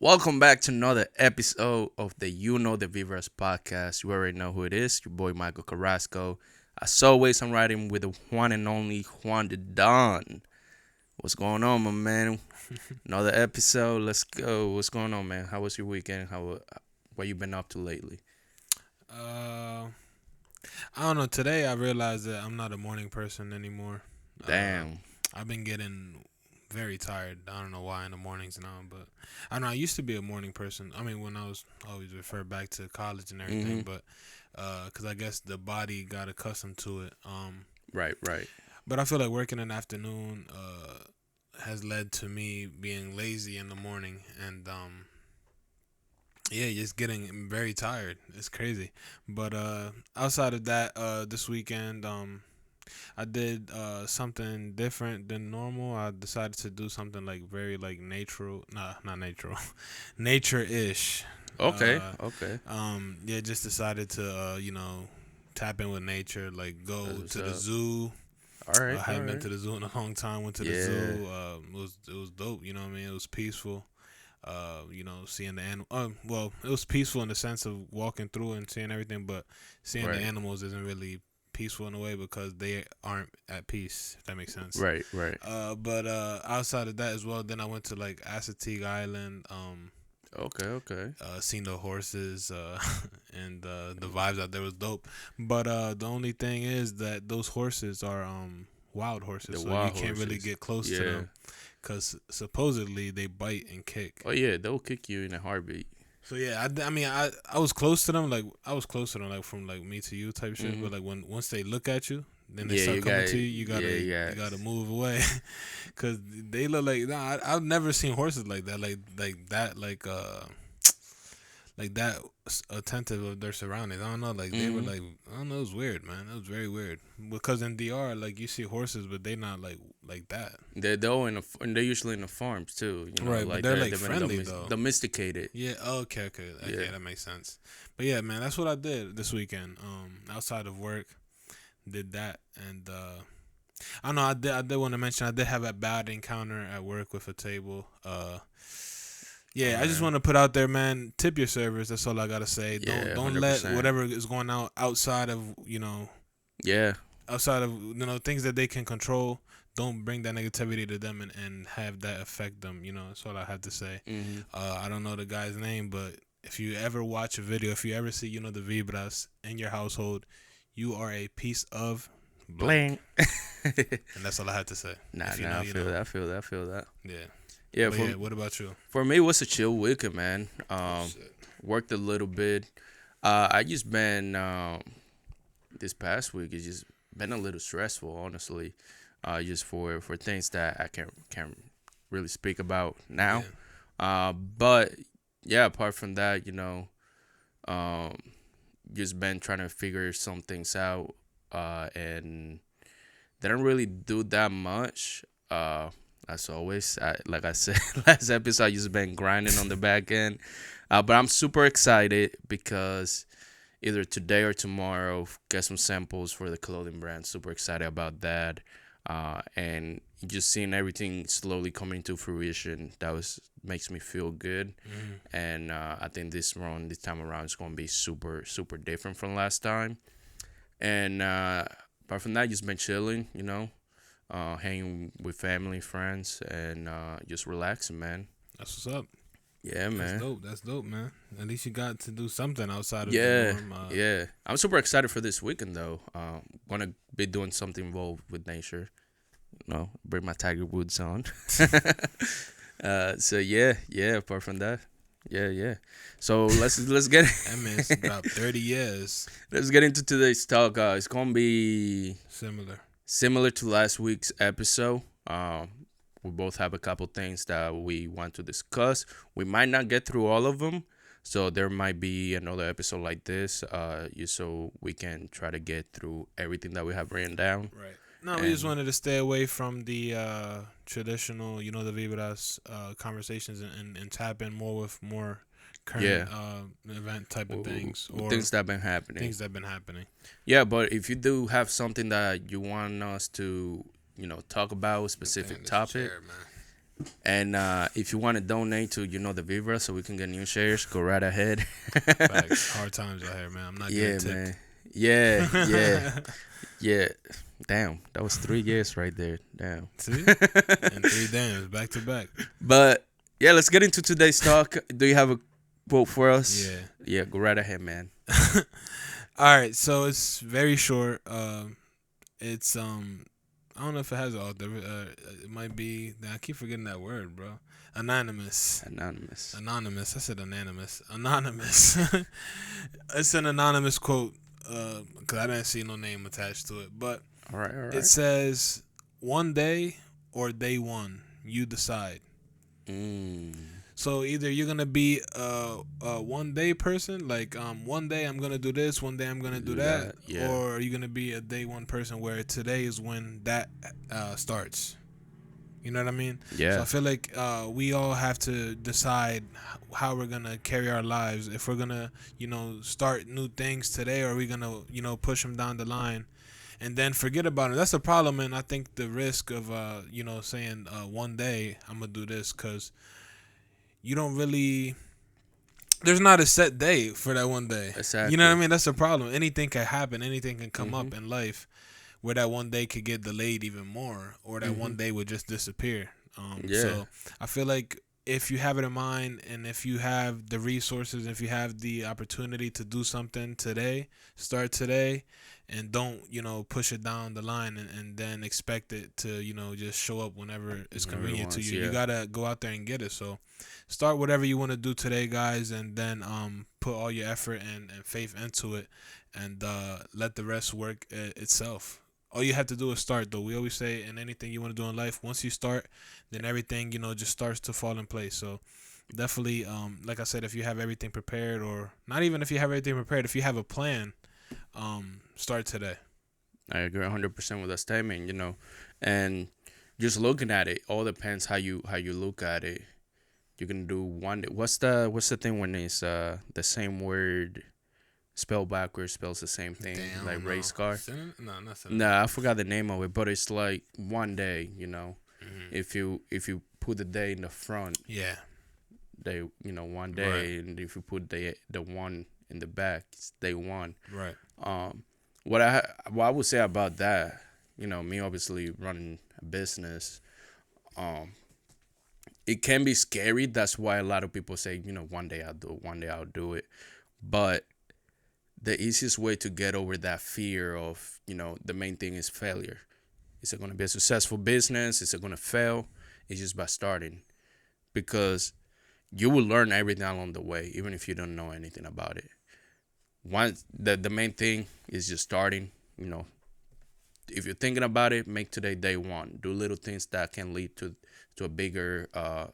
Welcome back to another episode of the You Know the Vivers podcast. You already know who it is, your boy Michael Carrasco. As always, I'm riding with the one and only Juan the Don. What's going on, my man? Another episode. Let's go. What's going on, man? How was your weekend? What you been up to lately? Uh, I don't know. Today I realized that I'm not a morning person anymore. Uh, Damn. I've been getting very tired. I don't know why in the mornings now, but I don't know. I used to be a morning person. I mean, when I was always referred back to college and everything, Mm-hmm. but because I guess the body got accustomed to it. Right, right. But I feel like working in the afternoon has led to me being lazy in the morning and yeah, just getting very tired. It's crazy. But outside of that, this weekend, I did something different than normal. I decided to do something like very like natural, nah, not natural, nature-ish. Okay, Uh, okay. yeah, just decided to tap in with nature, like go That's what's to the up. zoo. All right, I all hadn't been right. to the zoo in a long time. Went to the Yeah, zoo. It was dope. You know what I mean? It was peaceful. Seeing the animal. Well, it was peaceful in the sense of walking through and seeing everything, but seeing the right, animals isn't really peaceful in a way because they aren't at peace. If that makes sense. right, right. But outside of that as well, then I went to like Assateague Island. Okay, okay. Seen the horses. And the vibes out there was dope. But the only thing is that those horses are wild horses, The so you wild can't really horses. get close to Yeah. them because supposedly they bite and kick. Oh yeah, they'll kick you in a heartbeat. So yeah, I mean I was close to them, like I was close to them, like from like me to you type shit. Hmm. But like once they look at you, then they Yeah, start you got. coming to you. You Yeah, gotta yeah. you gotta move away, cause they look like I've never seen horses like that, like that attentive of their surroundings. I don't know, like they were Hmm. like I don't know, it was weird, man. It was very weird because in DR like you see horses, but they not like that. And they're usually in the farms too. Right, but Like they're like they've been friendly though. domesticated. Yeah. Okay. Yeah. That makes sense. But yeah, man, that's what I did this weekend. Outside of work, did that, and I don't know. I did want to mention I did have a bad encounter at work with a table. All Yeah, I just right. want to put out there, man. Tip your servers. That's all I gotta say. Don't Yeah, don't hundred let percent. whatever is going out outside of Yeah. things that they can control. Don't bring that negativity to them and have that affect them. That's all I have to say. Hmm. I don't know the guy's name, but if you ever watch a video, if you ever see, the Vibras in your household, you are a piece of blank. Blank. And that's all I had to say. Nah, If you nah. know, I you feel know. that. I feel that. I feel that. Yeah. Yeah. But yeah, what about you? For me, it was a chill weekend, man. Oh shit. Worked a little bit. I just been this past week. It's just been a little stressful, honestly. Just for things that I can't really speak about now. Yeah. But yeah, apart from that, um, just been trying to figure some things out. And didn't really do that much. As always, like I said last episode, I just been grinding on the back end. But I'm super excited because either today or tomorrow, get some samples for the clothing brand. Super excited about that. And just seeing everything slowly coming to fruition, that was makes me feel good. Mhm. And I think this time around, is gonna be super super different from last time. And apart from that, just been chilling, hanging with family, friends, and just relaxing, man. That's what's up. Yeah, That's man. dope. That's dope, man. At least you got to do something outside of the Yeah, norm. yeah. I'm super excited for this weekend, though. Gonna be doing something involved with nature. Bring my Tiger Woods on. So yeah, yeah. Apart from that, yeah, yeah. So let's get That man's about 30 years. let's get into today's talk. It's gonna be Similar. similar to last week's episode. We both have a couple things that we want to discuss. We might not get through all of them, so there might be another episode like this. Just so we can try to get through everything that we have written down. Right. No, we just And wanted to stay away from the traditional, the Vibras conversations and tap in more with more current yeah, event type of things or things that have been happening. things that have been happening. Yeah, but if you do have something that you want us to, talk about, a Damn, specific this topic, chair, man. And if you want to donate to the Vibra so we can get new shares, go right ahead. Facts. Hard times out here, man. I'm not getting Yeah, tipped. man. Yeah, yeah, yeah. Damn, that was 3 years right there. Damn. See? And three dams back to back. But yeah, let's get into today's talk. Do you have a quote for us? Yeah. Yeah, go right ahead, man. All right, so it's very short. It's I don't know if it has all the. It might be. I keep forgetting that word, bro. Anonymous. Anonymous. Anonymous. I said anonymous. Anonymous. It's an anonymous quote. Cause I didn't see no name attached to it, but All right, all it right. says, "One day or day one, you decide." Mm, So either you're gonna be a 1 day person, like one day I'm gonna do this, one day I'm gonna do do that, that. Yeah. or you're gonna be a day one person where today is when that starts. You know what I mean? So I Yeah. feel like we all have to decide how we're gonna carry our lives. If we're gonna, start new things today, or are we gonna, push them down the line and then forget about it. That's the problem, and I think the risk of, saying one day I'm gonna do this, because you don't really. There's not a set day for that one day. You know what I Exactly. mean? That's the problem. Anything can happen. Anything can come Mhm. up in life where that one day could get delayed even more, or that one Mhm. day would just disappear. Yeah. So I feel like if you have it in mind, and if you have the resources, if you have the opportunity to do something today, start today, and don't push it down the line, and then expect it to just show up whenever it's Whenever it convenient to wants. you. You Yeah. gotta go out there and get it. So start whatever you want to do today, guys, and then put all your effort and faith into it, and let the rest work itself. All you have to do is start, though. We always say, in anything you want to do in life, once you start, then everything just starts to fall in place. So definitely, like I said, if you have everything prepared, or not even if you have everything prepared, if you have a plan, start today. I agree 100% with that statement. And just looking at it, all depends how you look at it. You can do one. What's the thing when it's the same word spelled backwards spells the same thing, like Damn, no. race car. No, not synonym. Nah, I forgot the name of it, but it's like one day. Mm-hmm. If you put the day in the front, Yeah. day one Right. day, and if you put the one in the back, it's day one. Right. Um, what I would say about that, me obviously running a business, um, it can be scary. That's why a lot of people say, one day I'll do it, one day I'll do it. But the easiest way to get over that fear of, the main thing is failure. Is it going to be a successful business? Is it going to fail? It's just by starting, because you will learn everything along the way, even if you don't know anything about it. Once the main thing is just starting. If you're thinking about it, make today day one. Do little things that can lead to a bigger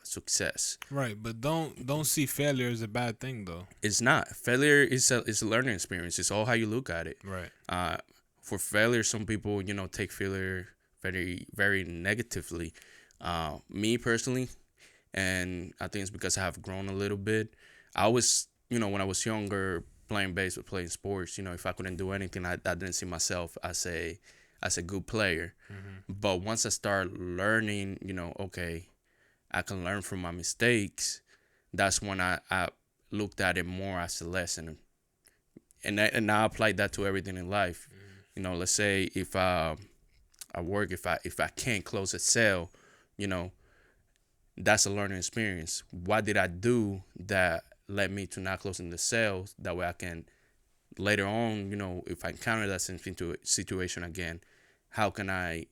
success. Right. But don't see failure as a bad thing, though. It's not failure. Is a learning experience. It's all how you look at it. Right. For failure, some people take failure very very negatively. Me personally, and I think it's because I have grown a little bit. I was when I was younger, playing baseball, playing sports. If I couldn't do anything, I didn't see myself as a good player. Mm-hmm. But once I start learning, okay, I can learn from my mistakes. That's when I looked at it more as a lesson, and I applied that to everything in life. Let's say if I work, if I can't close a sale, you know, that's a learning experience. What did I do that led me to not closing the sale? That way I can later on, if I encounter that situation again, how can I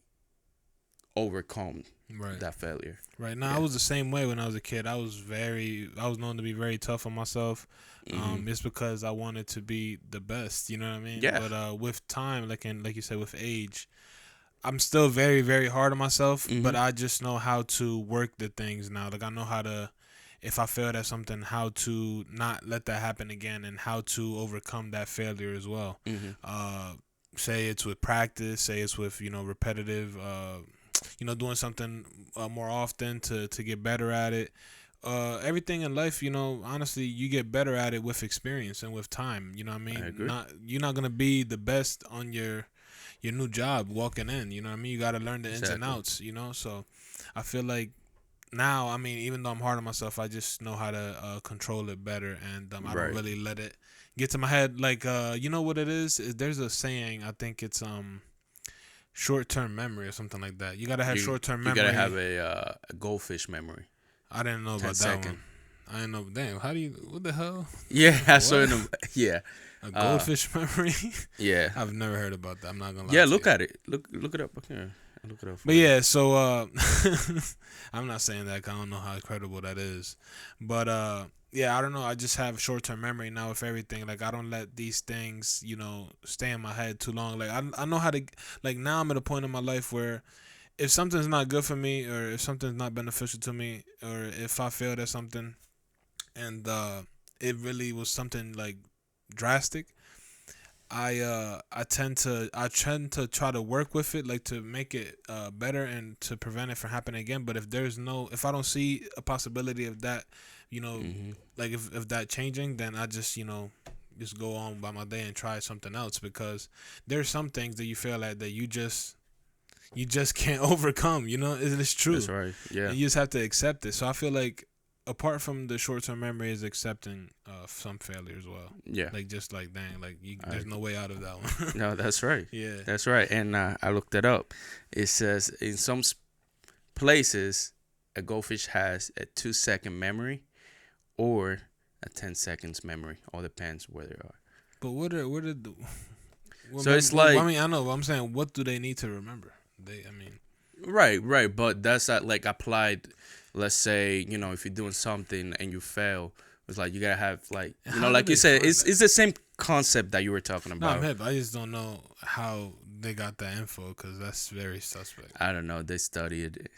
overcome Right. that failure? Right. Now, I Yeah. was the same way when I was a kid. I was known to be very tough on myself, Hmm. just because I wanted to be the best. You know what I mean? Yeah. But with time, like you said, with age, I'm still very, very hard on myself. But Hmm. I just know how to work the things now. Like, I know how to, if I failed at something, how to not let that happen again, and how to overcome that failure as well. Hmm. Uh, Say it's with practice, say it's with repetitive. Doing something more often to get better at it. Everything in life, honestly, you get better at it with experience and with time. You know what I I mean? agree. Not You're not gonna be the best on your new job walking in. You know what I mean? You gotta learn the ins and Exactly. outs. So I feel like now, I mean, even though I'm hard on myself, I just know how to control it better, and I don't Right. really let it get to my head. Like, you know what it is? There's a saying. I think it's short term memory or something like that. You gotta have You short term you gotta memory. have a goldfish memory. I didn't know Ten about that second. one. I didn't know. Damn, how do you? What the hell? Yeah, I saw What? in the yeah. A Uh goldfish memory? yeah. I've never heard about that. I'm not gonna lie Yeah, to look you. at it. Look it up. Okay. I'll look it up But for you. yeah, so I'm not saying that 'cause I don't know how credible that is. But yeah, I don't know. I just have short term memory now with everything. Like I don't let these things, stay in my head too long. Like I know how to like now I'm at a point in my life where if something's not good for me or if something's not beneficial to me or if I failed at something and it really was something like drastic, I tend to try to work with it, like to make it better and to prevent it from happening again. But if I don't see a possibility of that, you know, Hmm. like if that changing, then I just go on by my day and try something else because there's some things that you feel like that you just can't overcome. It's That's true, right. Yeah. and you just have to accept it. So I feel like apart from the short term memory is accepting some failure as well. Yeah. Like just like dang, like I, there's no way out of that one. no, that's right. Yeah. That's right. And I looked it up. It says in some places a goldfish has a 2 second memory or a 10 seconds memory. All depends where they are. But what are the So it's like I mean I know what I'm saying, what do they need to remember? I mean right, right. But that's not like applied. Let's say if you're doing something and you fail, it's like you gotta have like how do like you they said, find it's that? it's the same concept that you were talking No, I'm about. hip. I just don't know how they got that info because that's very suspect. I don't know. They studied it.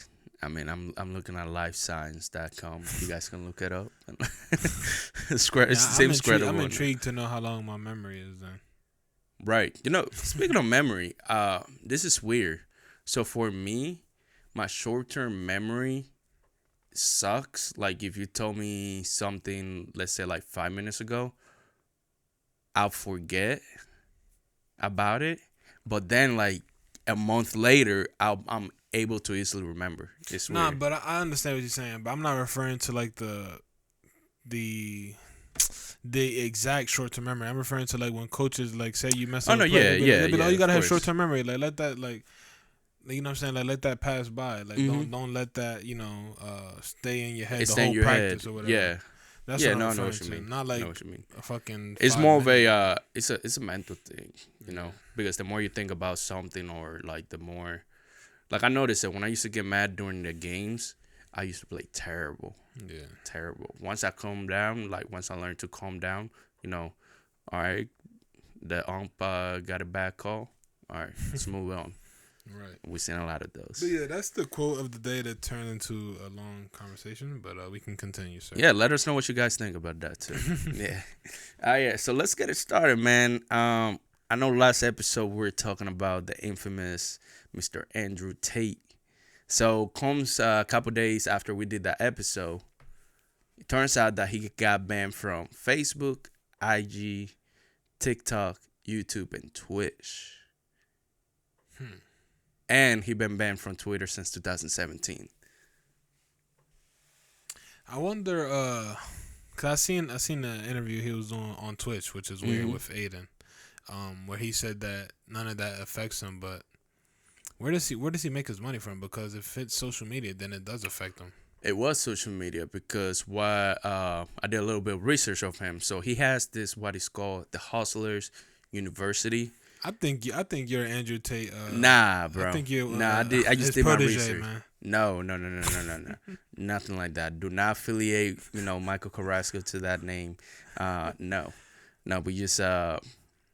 I mean, I'm looking at lifescience.com. You guys can look it up. It's Yeah, the same square I'm one. intrigued to know how long my memory is then. Right. Speaking of memory, this is weird. So for me, my short-term memory sucks. Like if you told me something, let's say like 5 minutes ago, I'll forget about it. But then like a month later, I'm able to easily remember. It's Nah, weird. but I understand what you're saying, but I'm not referring to like the the exact short term memory. I'm referring to like when coaches like say you mess Oh up no, a play, yeah, yeah, they be like, oh yeah, you of gotta have short course. term memory. Like let that you know what I'm saying? Like let that pass by. Like Mhm. don't let that, stay in your head It's the in whole your head. practice or whatever. Yeah. That's Yeah, what I'm no, I know referring what you to. mean. Not I know like what you mean. a fucking It's five more of minute. a it's a mental thing, Yeah. because the more you think about something or like the more like I noticed that when I used to get mad during the games, I used to play terrible, Yeah. terrible. Once I calm down, like once I learned to calm down, all right, the ump got a bad call. All right, let's move on. Right. We've seen a lot of But those. yeah, that's the quote of the day that turned into a long conversation. But we can continue, sir. Yeah, let us know what you guys think about that too. Yeah. Yeah. So let's get it started, man. I know last episode we were talking about the infamous Mr. Andrew Tate. So comes a couple days after we did that episode, it turns out that he got banned from Facebook, IG, TikTok, YouTube, and Twitch. Hmm. And he been banned from Twitter since 2017. I wonder, cause I seen the interview he was doing on Twitch, which is weird Hmm. with Aiden, where he said that none of that affects him, but where does he make his money from? Because if it's social media, then it does affect him. It was social media because I did a little bit of research of him. So he has this what is called the Hustlers University. I think you're Andrew Tate. Nah, I bro. think you Nah, I just his did my protege, research. man. No, no, no, no, no, no, no. Nothing like that. Do not affiliate, Michael Carrasco to that name. No, no. But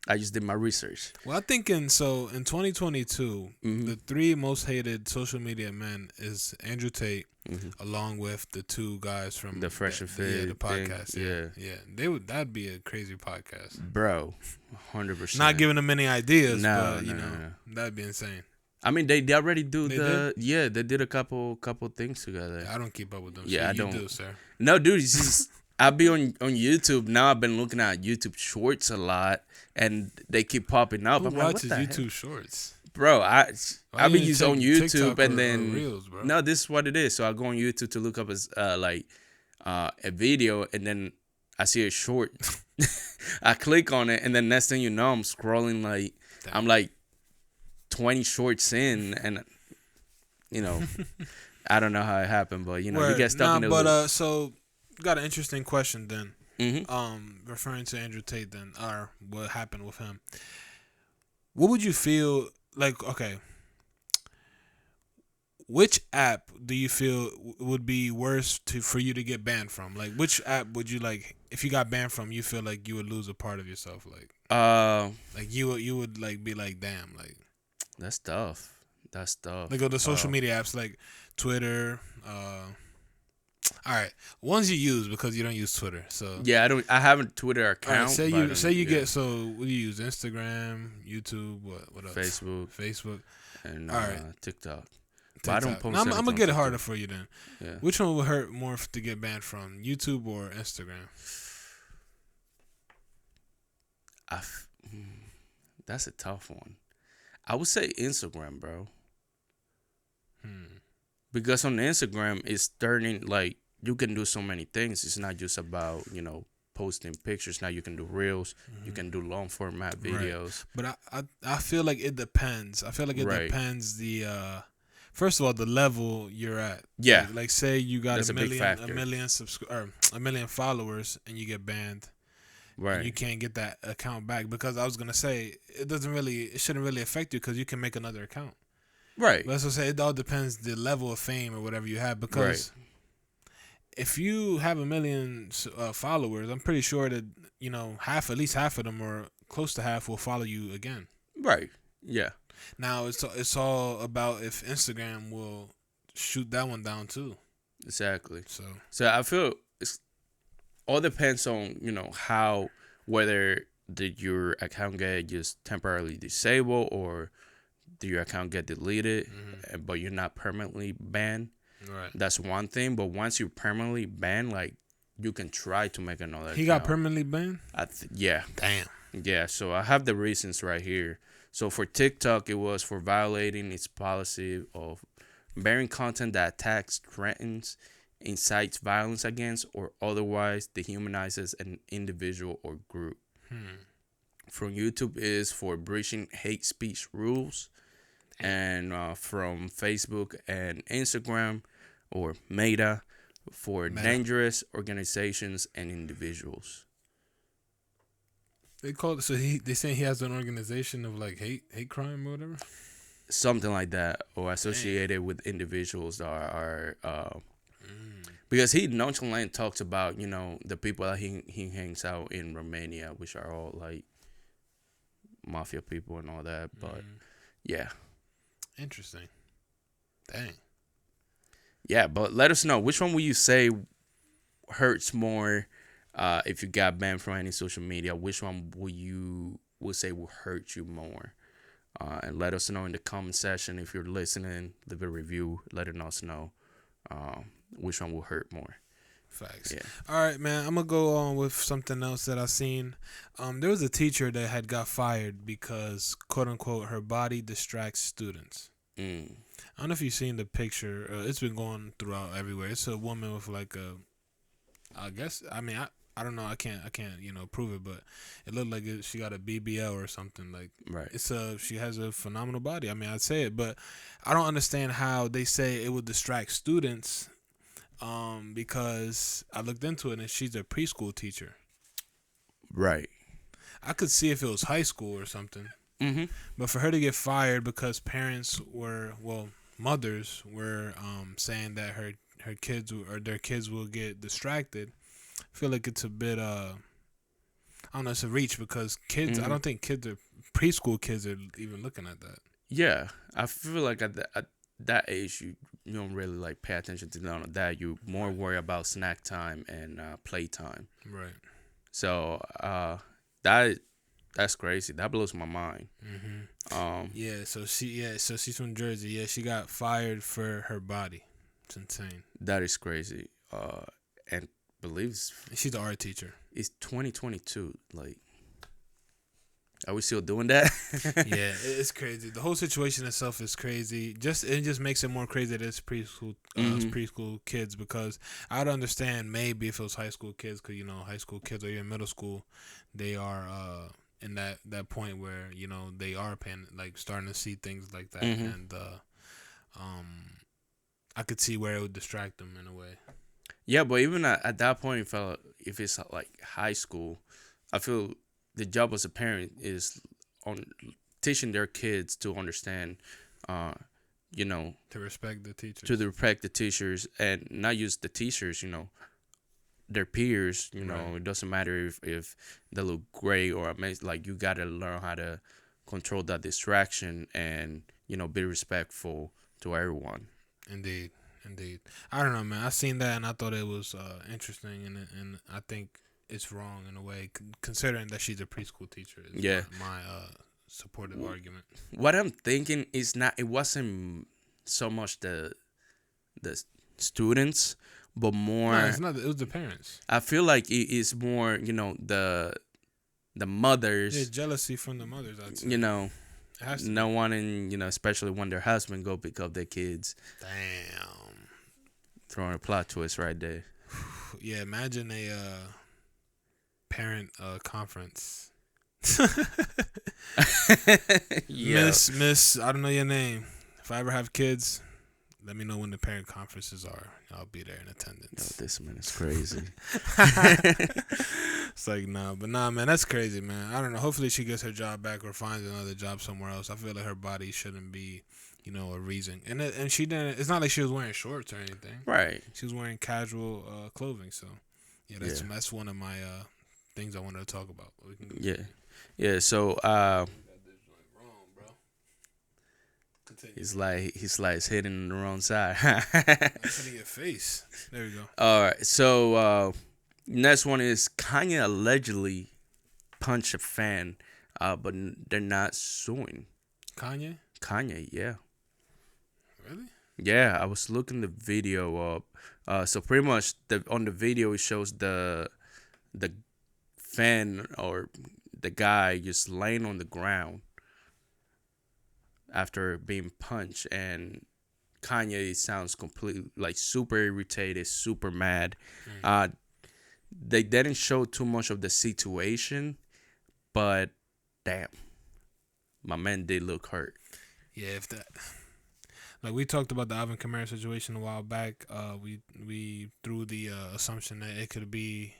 I just did my research. Well, I think in 2022, Hmm. the three most hated social media men is Andrew Tate, Hmm. along with the two guys from The Fresh and yeah, Fit the thing. podcast. Yeah, Yeah. That'd be a crazy podcast. bro, 100%. Not giving them any ideas, No, but no, no, no. that'd be insane. I mean, they already do They did? yeah, they did a couple things together. I don't keep up with them. Yeah, So I you don't. do, sir. No, dude, it's just I be on YouTube now. I've been looking at YouTube Shorts a lot, and they keep popping up. Who I'm like, what watches the YouTube heck? Shorts? bro, Why I be you used on take YouTube TikTok and or then Reels, bro? no, this is what it is. So I go on YouTube to look up as like a video, and then I see a short. I click on it, and then next thing you know, I'm scrolling like I'm Damn. like 20 shorts in, and I don't know how it happened, but you Word. get stuck Nah, in the but loop. so got an interesting question then. Hmm. Referring to Andrew Tate then, or what happened with him. What would you feel like? Okay, which app do you feel would be worse for you to get banned from? Like, which app would you like if you got banned from? You feel like you would lose a part of yourself, Uh, like you would like be like, damn, that's tough. That's like tough. the social media apps like Twitter. All right, ones you use because you don't use Twitter. So, Yeah, I don't. I have a Twitter all right, account, but I say don't. you Yeah, get so what do you use? Instagram, YouTube, what else? Facebook Facebook. and All right, TikTok. But I don't TikTok. Now post I'm gonna anything on get it TikTok. harder for you then. Yeah. Which one would hurt more to get banned from, YouTube or Instagram? I f- hmm, that's a tough one. I would say Instagram, bro, Hmm. because on Instagram it's turning like you can do so many things. It's not just about posting pictures. Now you can do reels. You Hmm. can do long format Right, videos. but I feel like it depends. I feel like it Right. depends the first of all the level you're at. Yeah, Like say you got that's a big a factor. million or a million followers and you get banned and you Right. can't get that account back because I was gonna say it shouldn't really affect you because you can make another account. Right. But that's what I say. It all depends the level of fame or whatever you have Right. because if you have a million followers, I'm pretty sure that at least half of them or close to half will follow you again. Right. Yeah. Now it's all about if Instagram will shoot that one down too. Exactly. So So I feel it's all depends on how whether did your account get just temporarily disabled or did your account get deleted, but you're not permanently banned. right, That's one thing. But once you're permanently banned, like you can try to make another he got account. permanently banned. Yeah. Damn. Yeah. So I have the reasons right here. So for TikTok, it was for violating its policy of bearing content that attacks, threatens, incites violence against, or otherwise dehumanizes an individual or group. Hmm. From YouTube is for breaching hate speech rules, and from Facebook and Instagram or Meta for Meta. dangerous organizations and individuals. They call it so they say he has an organization of like hate crime or whatever. Something like that, or Damn. associated with individuals that are Mm. because he nonchalantly talks about the people that he hangs out in Romania, which are all like mafia people and all that. But Mm. yeah, Interesting. Dang. yeah. But let us know which one will you say hurts more. If you got banned from any social media, which one will say will hurt you more? And let us know in the comment section if you're listening. Leave a review, letting us know which one will hurt more. Facts. Yeah. All right, man. I'm gonna go on with something else that I seen. There was a teacher that had got fired because quote unquote her body distracts students. Mm. I don't know if you've seen the picture. It's been going throughout everywhere. It's a woman with like I guess I mean I don't know. I can't prove it, but it looked like she got a BBL or something. Like Right. she has a phenomenal body. I mean I'd say it, but I don't understand how they say it would distract students. Because I looked into it and she's a preschool teacher. Right. I could see if it was high school or something, Mm-hmm. but for her to get fired because mothers were saying that her kids or their kids will get distracted. I feel like it's a bit I don't know, it's a reach because kids. I Mm-hmm. don't think preschool kids are even looking at that. Yeah, I feel like at that age you don't really like pay attention to none of that. You more worry about snack time and play time. Right. So that's crazy. That blows my mind. Mm-hmm. Um, So she's from Jersey. Yeah, she got fired for her body. It's insane. that is crazy. And believes She's the art teacher. it's 2022. Like Are we still doing that? Yeah, it's crazy. The whole situation itself is crazy. It just makes it more crazy that it's Hmm. preschool kids, because I'd understand maybe if it was high school kids, because high school kids or even middle school, they are in that point where they are paying, like starting to see things like that, Hmm. and um I could see where it would distract them in a way. Yeah, but even at that point, if it's like high school, I feel the job as a parent is on teaching their kids to understand, uh, you know, To respect the to teachers. respect the teachers and not use the teachers, their peers. Right. It doesn't matter if they look great or amazing. Like you gotta learn how to control that distraction and be respectful to everyone. Indeed, indeed. I don't know, man. I seen that and I thought it was interesting, and I think it's wrong in a way, considering that she's a preschool teacher. Is Yeah. my supportive argument. What I'm thinking is not. It wasn't so much the students, but No, more. it's not. It was the parents. I feel like it is more. The Yeah, mothers. jealousy from the mothers, I'd say. You know, It has to no be. wanting. Especially when their husband go pick up their kids, Damn. throwing a plot twist right there. Yeah, imagine a parent conference. Yeah. Miss, I don't know your name. If I ever have kids, let me know when the parent conferences are. I'll be there in Yo, attendance. this man is crazy. It's like, nah, but nah, man, that's crazy, man. I don't know. Hopefully, she gets her job back or finds another job somewhere else. I feel like her body shouldn't be, a reason. And she didn't. It's not like she was wearing shorts or anything. Right. She was wearing casual clothing. So, yeah, Yeah. that's one of my things I wanted to talk about. We can Yeah. continue. Yeah. So Got this joint wrong, bro. Continue. he's hitting the wrong side. That's hitting your face. There we go. All right. So next one is Kanye allegedly punched a fan, but they're not suing Kanye? Kanye. Yeah. Really? Yeah. I was looking the video up. So pretty much on the video it shows the fan or the guy just laying on the ground after being punched, and Kanye sounds completely like super irritated, super mad. Mm. Uh, they didn't show too much of the situation, but damn, my man did look hurt. Yeah, if that. Like we talked about the Alvin Kamara situation a while back. We threw the assumption that it could be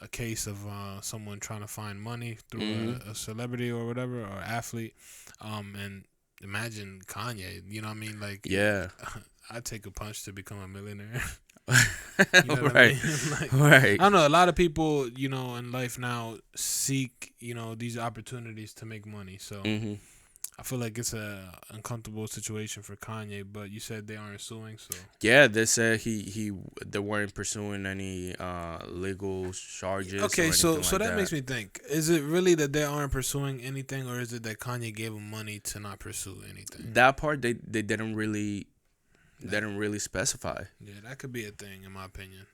a case of someone trying to find money through Hmm. a celebrity or whatever, or athlete. And imagine Kanye. You know what I mean? Like, Yeah. I'd take a punch to become a millionaire. You know what I Right. mean? Like, Right. I don't know. A lot of people, in life now seek, these opportunities to make money. So Hmm. I feel like it's a uncomfortable situation for Kanye. But you said they aren't suing, so Yeah, they said they weren't pursuing any legal charges or okay. So anything so like that that. makes me think: is it really that they aren't pursuing anything, or is it that Kanye gave them money to not pursue anything? That part they didn't really That, specify. yeah, that could be a thing, in my opinion.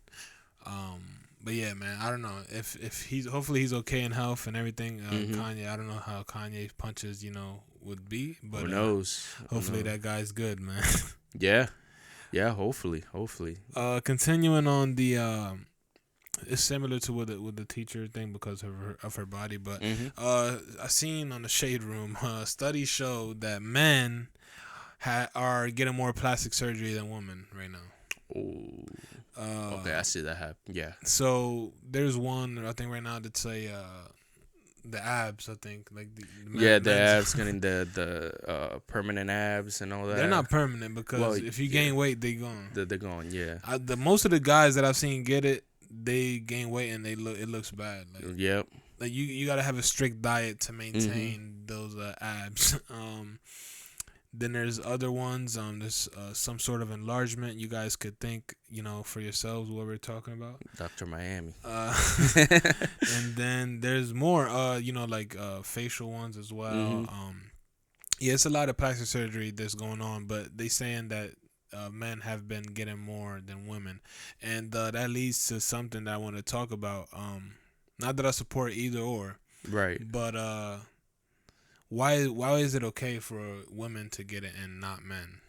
But yeah, man, I don't know if he's hopefully he's okay in health and everything. Hmm. Kanye, I don't know how Kanye's punches would be, but Who knows? Who hopefully knows? that guy's good, man. Yeah, yeah. Hopefully. Continuing on the it's similar to with the teacher thing because of her body, but Hmm. I seen on the Shade Room studies show that men are getting more plastic surgery than women right now. Oh, okay. I Uh, see that happen. Yeah. so there's one I think right now that's the abs. I think like the Yeah, the men's. abs getting the permanent abs and all that. They're not permanent because Well, if you yeah, gain weight, they gone. they're gone. Yeah. The most of the guys that I've seen get it, they gain weight and it looks bad. Yep. Like you gotta have a strict diet to Hmm. maintain those abs. Then there's other ones. There's some sort of enlargement. You guys could think, for yourselves what we're talking about. Dr. Miami. And then there's more. Like facial ones as well. Hmm. Yeah, it's a lot of plastic surgery that's going on, but they saying that men have been getting more than women, and that leads to something that I want to talk about. Not that I support either or, Right. but why is it okay for women to get it and not men?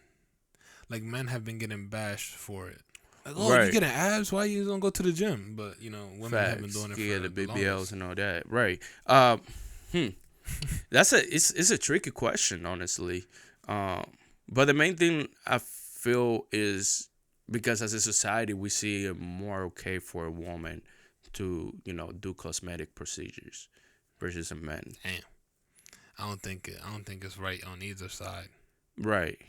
Like men have been getting bashed for it. Like, oh, you Right. getting abs? Why you don't go to the gym? But women have been Facts. doing it Yeah, for the the BBLs longest. and all that. Right. Hmm. It's a tricky question, honestly. Um, but the main thing I feel is because as a society we see it more okay for a woman to do cosmetic procedures versus a man. Damn, I don't think it's right on either side. Right.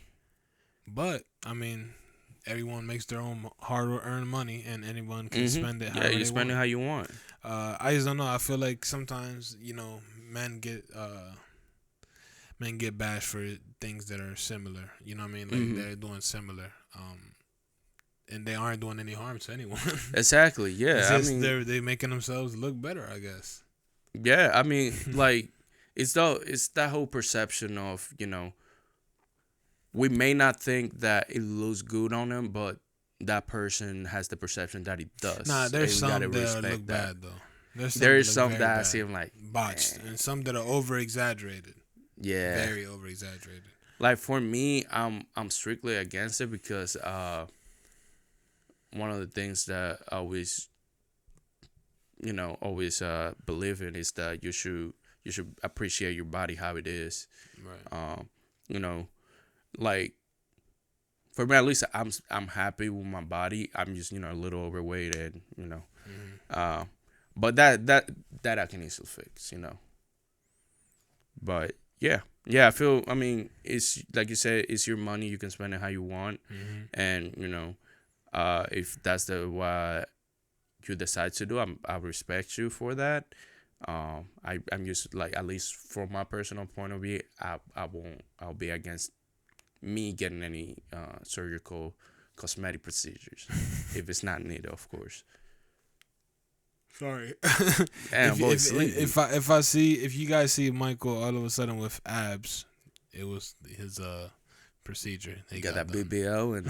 But I mean, everyone makes their own hard-earned money, and anyone can Mhm. spend it Yeah, however you they spend it want. how you want. I just don't know. I feel like sometimes men get bashed for things that are similar. You know what I mean? Like Mhm. they're doing similar, and they aren't doing any harm to anyone. Exactly. It's Yeah. I just mean, they making themselves look better, I guess. yeah. I mean, like it's that whole perception of we may not think that it looks good on them, but that person has the perception that it Nah, does, there's and we gotta some that look respect that. bad though. There's some There that is look some very that I bad, seem like, botched, eh, and some that are over exaggerated, yeah. very over exaggerated. Like for me, I'm strictly against it because one of the things that I always believe in is that you should appreciate your body how it is. Right. You know, like for me at least, I'm happy with my body. I'm just a little overweight and Hmm. uh, but that I can easily fix. But yeah, yeah, I feel. I mean, it's like you said, it's your money. You can spend it how you want, Hmm. and if that's the what you decide to do, I respect you for that. I'm just like, at least from my personal point of view, I'll be against me getting any surgical cosmetic procedures if it's not needed, of course. Sorry. Damn, boy, sleepy. If you guys see Michael all of a sudden with abs, it was his procedure he Got got that done. BBL and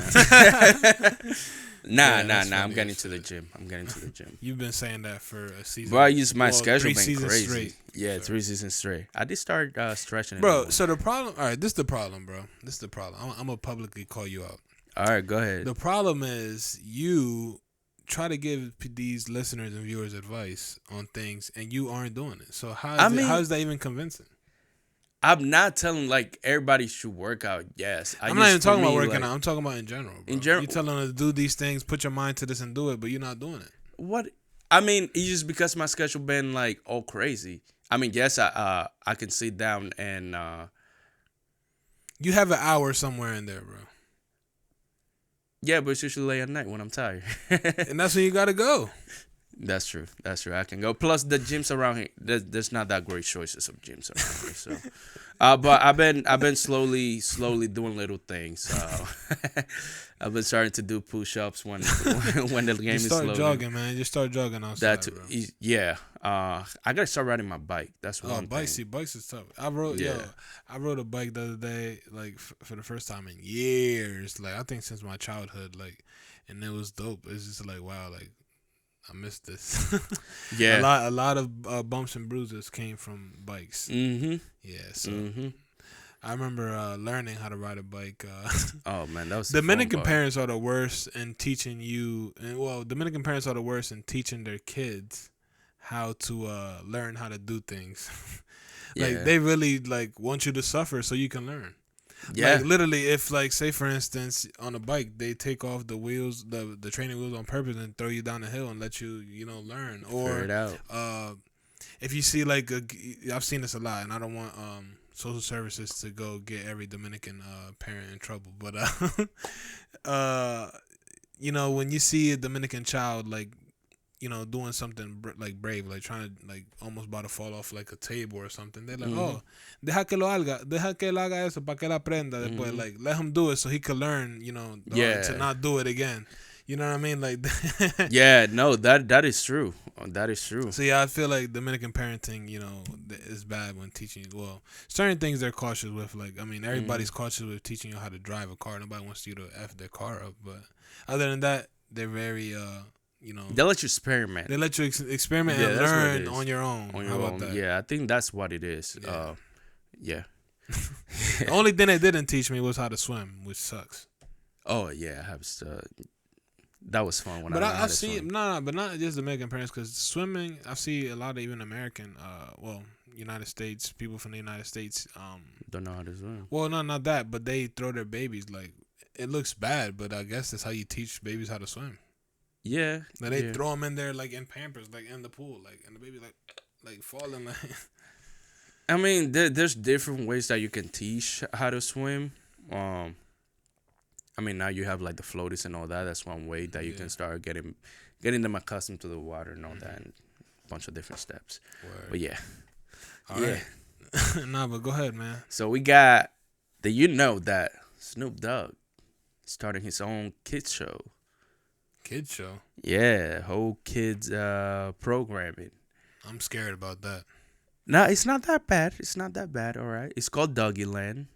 nah, Yeah, nah, that's nah. I'm funny getting as to the shit. gym. I'm getting to the gym. You've been saying that for a Bro, I season. use my Well, schedule three been seasons crazy. straight. Yeah, So. 3 seasons straight. I did start stretching in the Bro, morning. so the problem, all right, this is the problem, bro. This is the problem. I'm gonna publicly call you out. All right, go ahead. The problem is you try to give these listeners and viewers advice on things, and you aren't doing it. So I mean, how is that even convincing? I'm not telling like everybody should work out. Yes, I I'm not just even for talking about me working like out. I'm talking about in general, bro. in You general. telling them to do these things, put your mind to this, and do it, but you're not doing it. What I mean, it's just because my schedule been like all crazy. I mean, yes, I can sit down and You have an hour somewhere in there, bro, yeah, but it's usually late at night when I'm tired. and that's when you gotta go. That's true. That's true. I can go. Plus, the gyms around here, there's not that great choices of gyms around here. So, but I've been slowly doing little things. I've been starting to do push-ups when the game Just is start slow. jogging, man. Just start jogging That outside, bro. yeah. I gotta start riding my bike. That's Oh, one thing. bikes is tough. Yeah. I rode a bike the other day, like for the first time in years. Like I think since my childhood, like, and it was dope. It's just like wow, like I missed this. Yeah. A lot of bumps and bruises came from bikes. Mhm. Yeah, so Mhm. I remember learning how to ride a bike. Oh man, that was the fun Dominican part. parents are the worst in teaching you. And, well, Dominican parents are the worst in teaching their kids how to learn how to do things. Like Yeah. they really like want you to suffer so you can learn. Like Yeah. literally, if like say for instance on a bike they take off the wheels, the training wheels on purpose and throw you down the hill and let you learn. Figure Or it out. if you see like I've seen this a lot, and I don't want social services to go get every Dominican parent in trouble, but when you see a Dominican child like doing something like brave, like trying to like almost about to fall off like a table or something. They're like, Mhm. oh, deja que él haga eso para que él aprenda. Después, Mhm. like, let him do it so he could learn, to Yeah. not do it again. You know what I mean? Like, Yeah. No, that is true. That is true. so yeah, I feel like Dominican parenting, is bad when teaching. Well, certain things they're cautious with. Like, I mean, everybody's Mhm. cautious with teaching you how to drive a car. Nobody wants you to f their car up. But other than that, they're very, They let you experiment. they let you experiment Yeah, and that's what it learn is. on your own. On How your about own. that? Yeah, I think that's what it is. Yeah. Yeah. The only thing they didn't teach me was how to swim, which sucks. Oh yeah, I have. That was fun when I But learned how I've to seen swim. no, but not just American parents, because swimming, I see a lot of even American, United States people from the United States. Don't know how to swim. Well, no, not that, but they throw their babies like it looks bad, but I guess that's how you teach babies how to swim. Yeah, Like they yeah. throw them in there like in Pampers, like in the pool, like and the baby like falling like. I mean, there's different ways that you can teach how to swim. Um, I mean, now you have like the floaties and all that. That's one way that you Yeah. can start getting them accustomed to the water and all that, Mm-hmm. and a bunch of different steps. Word. But yeah, All yeah. right. Nah, but go ahead, man. So we got the that Snoop Dogg starting his own kids show. Kid show. Yeah, whole kids programming. I'm scared about that. No, it's not that bad. It's not that bad. All right. It's called Doggy Land.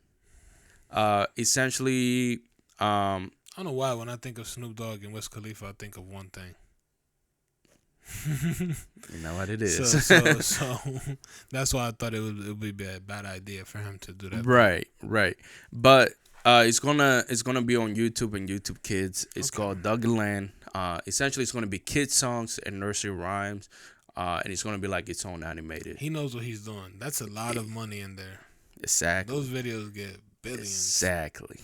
Essentially, I don't know why when I think of Snoop Dogg and Wiz Khalifa, I think of one thing. you know what it So, is. so that's why I thought it would be a bad idea for him to do that. Right, right. But it's gonna be on YouTube and YouTube Kids. It's Okay. called Doggy Land. Essentially, it's gonna be kids songs and nursery rhymes. And it's gonna be like its own animated. He knows what he's doing. That's a lot of money in there. Exactly. Those videos get billions. Exactly.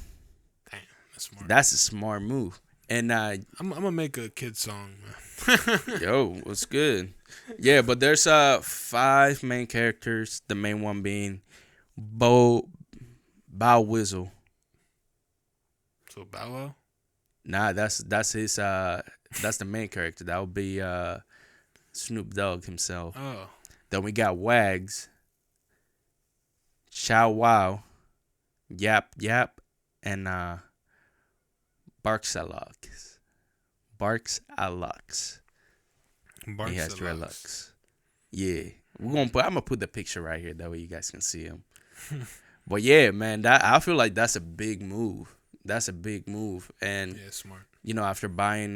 Damn, that's smart. That's a smart move. And I'm gonna make a kid song, man. yo, what's good? Yeah, but there's 5 main characters. The main one being Bow Wizzle. So Bow Wow. Nah, that's his that's the main character. That would be Snoop Dogg himself. Oh, Then we got Wags, Chow Wow, Yap Yap, and Barks Alox. Barks Alox. He has dreadlocks. Yeah. I'm gonna put the picture right here, that way you guys can see him. But yeah, man, that I feel like that's a big move. That's a big move. And Yeah, smart. after buying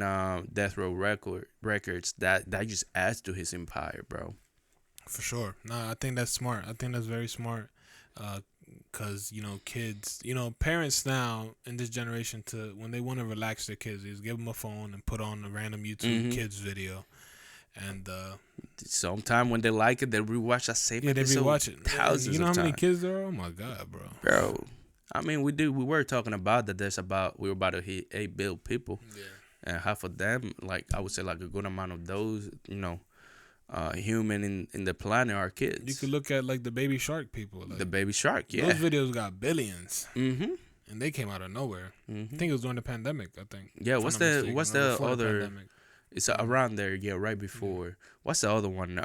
Death Row Records, that just adds to his empire, bro. For sure. Nah, I think that's smart. I think that's very smart. Cause kids, parents now in this generation, to when they want to relax their kids, they just give them a phone and put on a random YouTube kids video, and Sometime when they like it, they rewatch that same yeah, they episode rewatch it. thousands You know of how many times. kids there are? Oh my god, bro. Bro, I mean, we were talking about that. We were about to hit 8 billion people, Yeah. and half of them, like I would say, like a good amount of those, human in the planet are kids. You could look at like the Baby Shark people. Like, The Baby Shark, yeah. those videos got billions, Mm-hmm. and they came out of nowhere. I Mm-hmm. think it was during the pandemic. I think. Yeah. if What's I'm not the mistaken, what's or the before other? pandemic. It's around there, yeah, right before. What's the other one?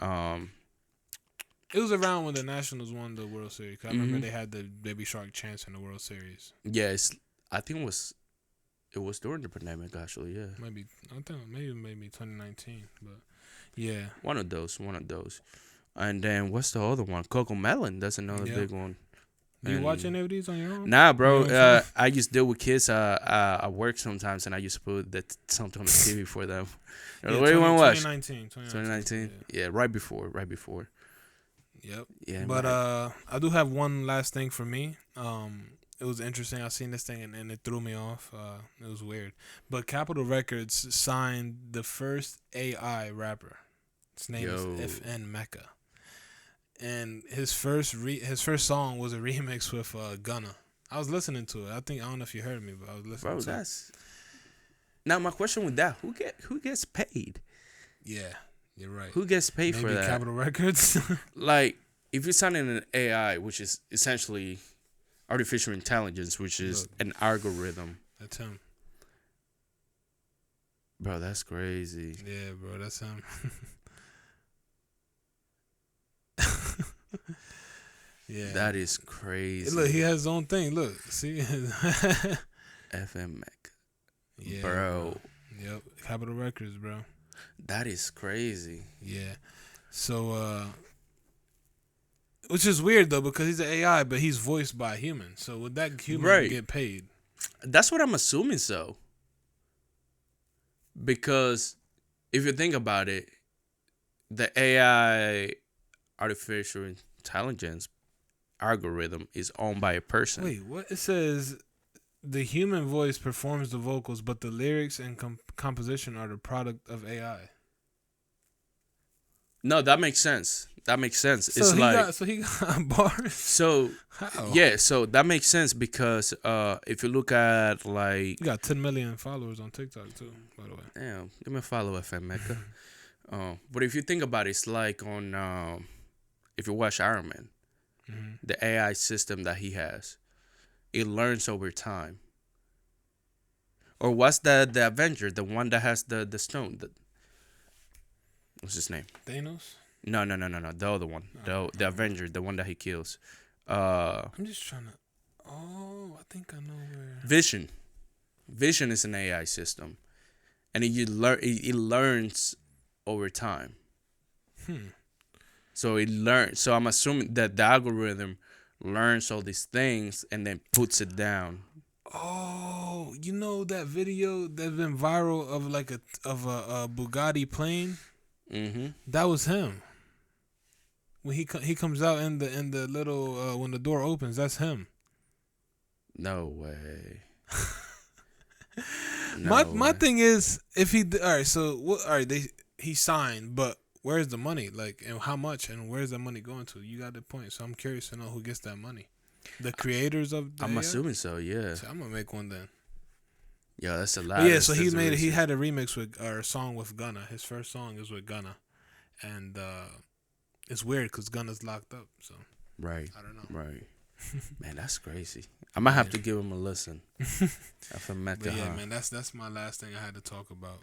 It was around when the Nationals won the World Series. 'Cause I remember Mhm. they had the Baby Shark chance in the World Series. Yeah, I think it was during the pandemic actually. Yeah, Maybe I think maybe 2019, but yeah. one of those. And then what's the other one? Coco Melon. That's another Yeah. big one. Do you watch And- any of these on your own? Nah, bro. You know what I'm I used to deal with kids. I work sometimes, and I used to put something on the TV for them. Yeah, What do you want to watch? 2019. 2019. Yeah, right before. Yep. Yeah, But man. I do have one last thing for me. It was interesting. I seen this thing and it threw me off. It was weird. But Capitol Records signed the first AI rapper. His name Yo. is FN Mecca. And his first song was a remix with Gunna. I was listening to it. I don't know if you heard me, but I was listening Bro, to it. that's now my question with that. Who gets paid? Yeah, you're right. Who gets paid Maybe for that? Capitol Records. Like, if you're signing an AI, which is essentially artificial intelligence, which is Look. an algorithm, That's him. bro, that's crazy. Yeah, bro, that's him. Yeah. That is crazy. Look, he has his own thing. Look, see. FM Mac, Yeah, bro, Yep, Capitol Records, bro. that is crazy. Yeah. So, which is weird though because he's an AI, but he's voiced by a human. So would that human Right. get paid? That's what I'm assuming so. Because if you think about it, the AI, artificial intelligence, algorithm is owned by a person. Wait, what? It says the human voice performs the vocals, but the lyrics and composition are the product of AI. No, that makes sense. That makes sense. So It's like he got bars. so How? yeah, so that makes sense because if you look at like You got 10 million followers on TikTok too, by the way. damn, give me a follow FM Mecca. But if you think about it, it's like on if you watch Iron Man, the AI system that he has, it learns over time. Or what's the Avenger, the one that has the stone? What's his name? Thanos. No. The other one, the Avenger, the one that he kills. I'm just trying to. Oh, I think I know where. Vision. Vision is an AI system, and it learns over time. So it learns. So I'm assuming that the algorithm learns all these things and then puts it down. Oh, you know that video that's been viral of like a Bugatti plane? That was him. When he comes out in the little when the door opens, that's him. No way. My thing is if he all right, so what? All right, he signed, but where's the money? Like, and how much? And where's that money going to? You got the point. So I'm curious to know who gets that money. The creators of the I'm AI? assuming so. Yeah. So I'm gonna make one then. Yeah, that's a lot. But yeah, so he made he had a remix with or a song with Gunna. His first song is with Gunna, and it's weird because Gunna's locked up. So right. I don't know. Right. Man, that's crazy. I might have to give him a listen. But yeah, man, that's my last thing I had to talk about.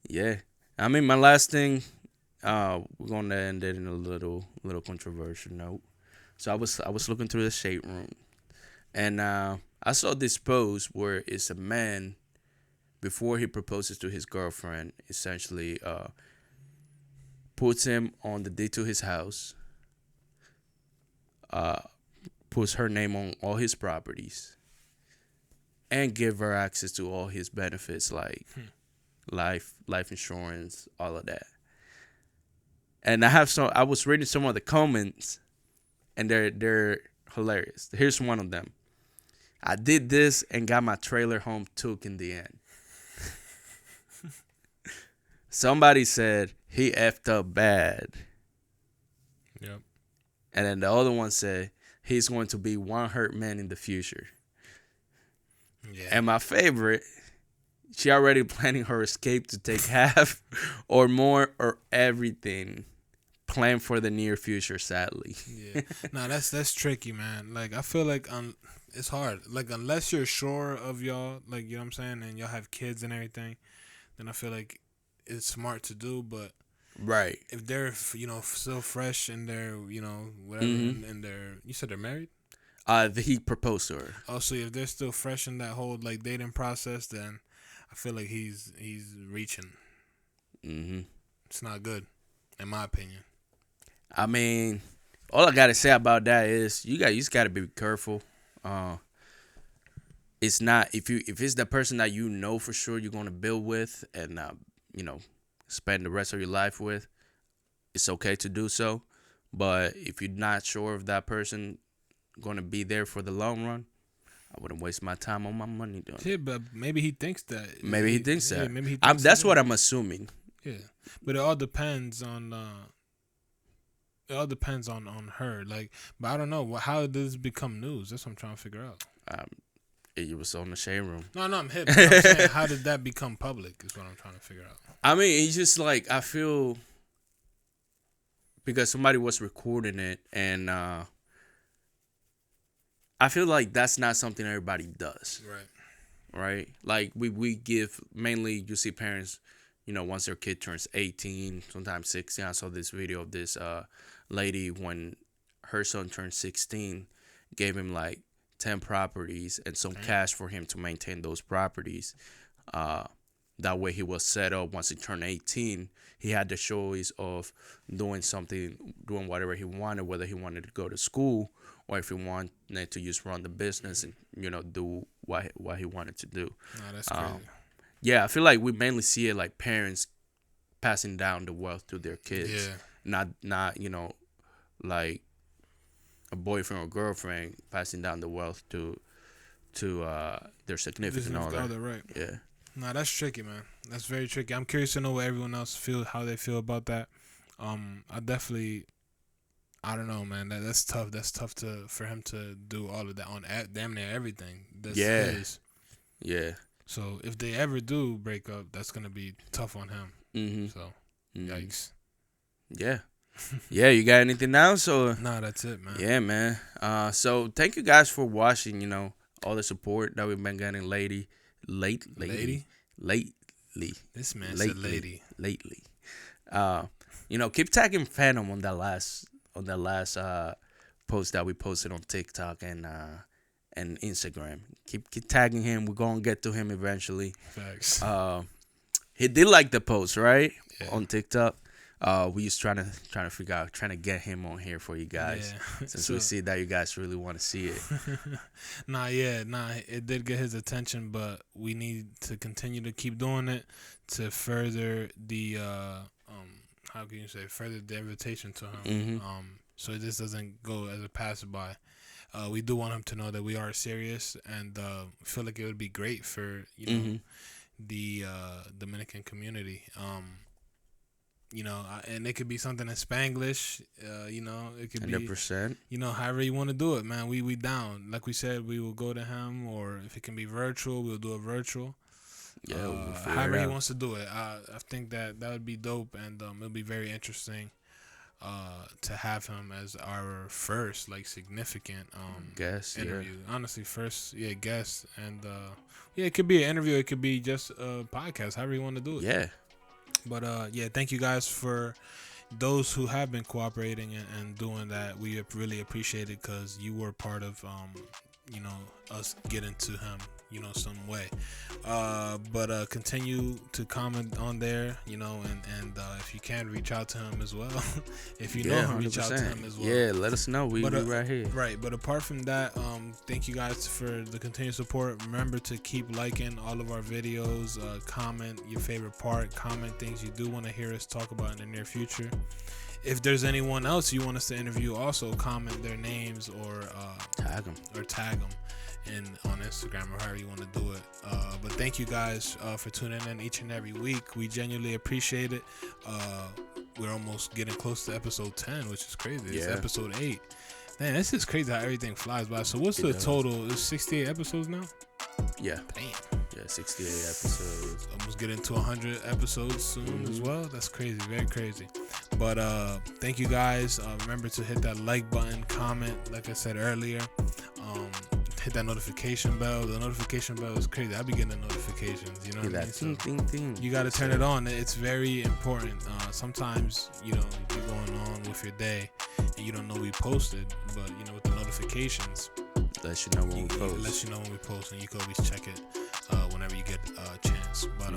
Yeah, I mean, my last thing. We're gonna end it in a little controversial note. So I was looking through the shade room, and I saw this post where it's a man before he proposes to his girlfriend, essentially puts him on the deed to his house, puts her name on all his properties, and give her access to all his benefits like life insurance, all of that. And I was reading some of the comments, and they're hilarious. Here's one of them. I did this and got my trailer home took in the end. Somebody said he effed up bad. Yep. And then the other one said he's going to be one hurt man in the future. Yeah. And my favorite, she already planning her escape to take half or more or everything. Plan for the near future, sadly. Yeah. No, that's tricky, man. Like I feel like it's hard. Like unless you're sure of y'all, like you know what I'm saying, and y'all have kids and everything, then I feel like it's smart to do. But right, if they're still fresh and they're whatever, and they're you said they're married. He proposed to her. Oh, so if they're still fresh in that whole like dating process, then I feel like he's reaching. It's not good, in my opinion. I mean, all I gotta say about that is you just gotta be careful. It's not if it's the person that you know for sure you're gonna build with and spend the rest of your life with, it's okay to do so. But if you're not sure if that person gonna be there for the long run, I wouldn't waste my time on my money doing it. Yeah, but maybe he thinks that. Maybe he thinks that. Maybe he thinks that's what I'm assuming. Yeah, but it all depends on. It all depends on her. Like, but I don't know. How did this become news? That's what I'm trying to figure out. It was on the shade room. No, I'm hip. I'm saying, how did that become public? Is what I'm trying to figure out. I mean, it's just like I feel because somebody was recording it, and I feel like that's not something everybody does. Right. Like we give mainly you see parents, once their kid turns 18, sometimes 16. I saw this video of this lady when her son turned 16, gave him like 10 properties and some cash for him to maintain those properties. That way he was set up once he turned 18. He had the choice of doing whatever he wanted, whether he wanted to go to school or if he wanted to just run the business and, do what he wanted to do. No, that's crazy. Yeah, I feel like we mainly see it like parents passing down the wealth to their kids. Yeah. Not like a boyfriend or girlfriend passing down the wealth to their significant other. Right. Yeah. Nah, that's tricky, man. That's very tricky. I'm curious to know what everyone else feel, how they feel about that. I definitely, I don't know, man. That's tough. That's tough for him to do all of that on damn near everything. That's his. Yeah. So if they ever do break up, that's gonna be tough on him. Mm-hmm. So, yikes. Yeah. Yeah, you got anything else? Or? Nah, that's it, man. Yeah, man. So thank you guys for watching, all the support that we've been getting lately. Lately. This man said lady. Lately. Keep tagging Phantom on that last post that we posted on TikTok and Instagram. Keep tagging him. We're gonna get to him eventually. Facts. He did like the post, right? Yeah. On TikTok. We just trying to figure out, trying to get him on here for you guys, since we see that you guys really want to see it. Nah, it did get his attention, but we need to continue to keep doing it to further the how can you say, further the invitation to him. Mm-hmm. So this doesn't go as a passerby. We do want him to know that we are serious, and feel like it would be great for the Dominican community. And it could be something in Spanglish. It could 100%. be, however you want to do it, man. We down. Like we said, we will go to him, or if it can be virtual, we'll do it virtual. Yeah, however he wants to do it. I think that would be dope, and it'll be very interesting to have him as our first significant guest interview. Yeah. Honestly, first guest, and it could be an interview. It could be just a podcast. However you want to do it. Yeah. But thank you guys for those who have been cooperating and doing that. We really appreciate it, because you were part of us getting to him some way. But continue to comment on there, and if you can, reach out to him as well. If you know him, reach out to him as well. Yeah, let us know. We right here. Right, but apart from that, thank you guys for the continued support. Remember to keep liking all of our videos. Comment your favorite part. Comment things you do want to hear us talk about in the near future. If there's anyone else you want us to interview, also comment their names or tag them on Instagram, or however you want to do it. But thank you guys for tuning in each and every week. We genuinely appreciate it. We're almost getting close to episode 10, which is crazy. It's episode 8. Man, this is crazy how everything flies by. So what's the total? It's 68 episodes now? Yeah. Damn. Yeah, 68 episodes. Almost getting to 100 episodes soon as well. That's crazy. Very crazy. But thank you guys. Remember to hit that like button, comment, like I said earlier. Hit that notification bell. The notification bell is crazy. I be getting the notifications. You know what I mean? Ting. You got to turn it on. It's very important. Sometimes, you're going on with your day and you don't know we posted, but, with the notifications, lets you know when we post. It lets you know when we post, and you can always check it whenever you get a chance. But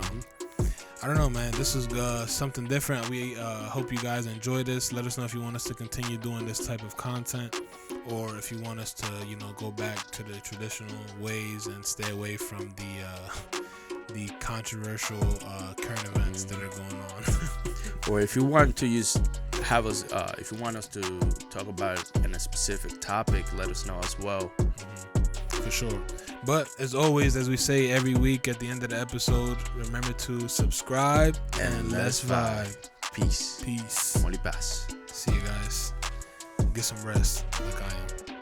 I don't know, man. This is something different. We hope you guys enjoy this. Let us know if you want us to continue doing this type of content, or if you want us to, go back to the traditional ways and stay away from the controversial current events that are going on. Or if you want to if you want us to talk about a specific topic, let us know as well. For sure. But as always, as we say every week at the end of the episode, remember to subscribe and let's vibe. Peace. Peace. Only pass. See you guys. Get some rest like I am.